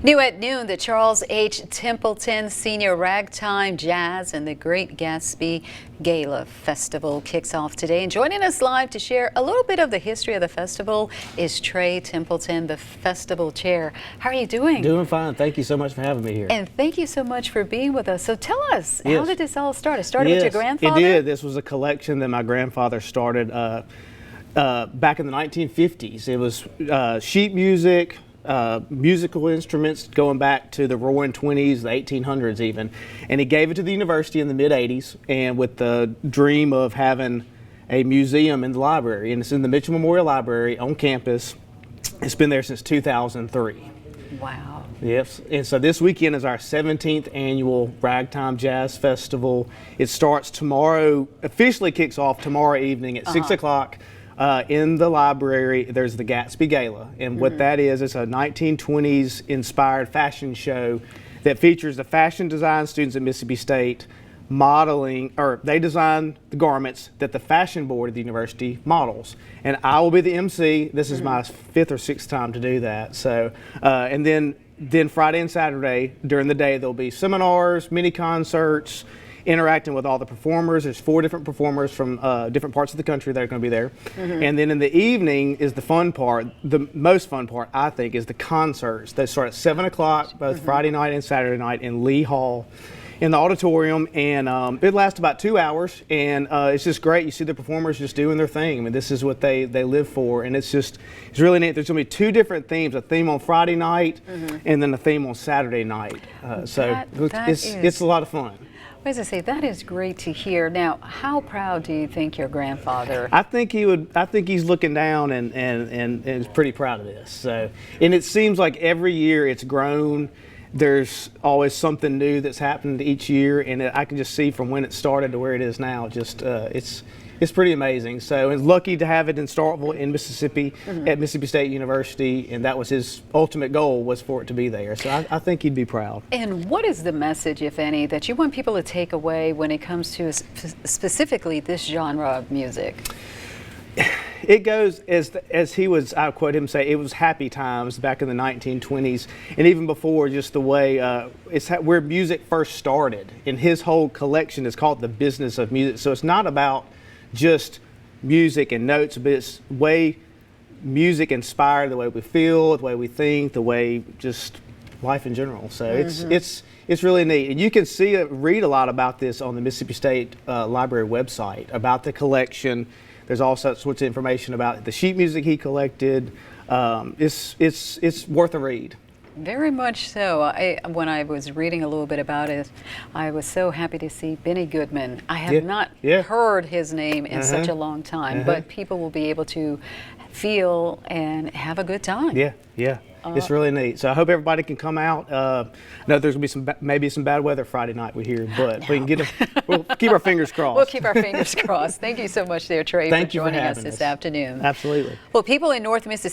New at noon, the Charles H. Templeton Senior Ragtime Jazz and the Great Gatsby Gala Festival kicks off today. And joining us live to share a little bit of the history of the festival is Trey Templeton, the festival chair. How are you doing? Doing fine. Thank you so much for having me here. And thank you so much for being with us. So tell us, Yes. how did this all start? It started with your grandfather? It did. This was a collection that my grandfather started back in the 1950s. It was sheet music, musical instruments going back to the roaring 20s, the 1800s even. And he gave it to the university in the mid-80s, and with the dream of having a museum in the library. And it's in the Mitchell Memorial Library on campus. It's been there since 2003. Wow. Yes, and so this weekend is our 17th annual Ragtime Jazz Festival. It starts tomorrow, officially kicks off tomorrow evening at 6 o'clock. In the library, there's the Gatsby Gala, and what that is, it's a 1920s inspired fashion show that features the fashion design students at Mississippi State modeling, or they design the garments that the fashion board of the university models. And I will be the MC. This is my 5th or 6th time to do that. So, and then Friday and Saturday during the day, there'll be seminars, mini concerts, interacting with all the performers. There's 4 different performers from different parts of the country that are going to be there. And then in the evening is the fun part. The most fun part, I think, is the concerts. They start at 7 o'clock, both Friday night and Saturday night in Lee Hall in the auditorium, and it lasts about 2 hours, and it's just great. You see the performers just doing their thing. I mean, this is what they live for, and it's really neat. There's going to be 2 different themes, a theme on Friday night and then a theme on Saturday night. So it's a lot of fun. As I say, that is great to hear. Now, how proud do you think your grandfather? I think he's looking down and is pretty proud of this. So, and it seems like every year it's grown. There's always something new that's happened each year, and I can just see from when it started to where it is now. Just it's pretty amazing. So, and lucky to have it in Starkville in Mississippi at Mississippi State University, and that was his ultimate goal, was for it to be there. So I think he'd be proud. And what is the message, if any, that you want people to take away when it comes to specifically this genre of music? It goes as he was, I quote him say, it was happy times back in the 1920s, and even before, just the way it's where music first started. And his whole collection is called The Business of Music. So it's not about just music and notes, but it's way music inspired the way we feel, the way we think, the way just life in general. So it's really neat, and you can read a lot about this on the Mississippi State Library website about the collection. There's all sorts of information about the sheet music he collected. It's worth a read. Very much so. When I was reading a little bit about it, I was so happy to see Benny Goodman. I have not heard his name in such a long time, but people will be able to feel and have a good time. Yeah. It's really neat. So I hope everybody can come out. I know there's going to be maybe some bad weather Friday night, we hear, but we can we'll keep our fingers crossed. We'll keep our fingers crossed. Thank you so much there, Trey, Thank for joining us this afternoon. Absolutely. Well, people in North Mississippi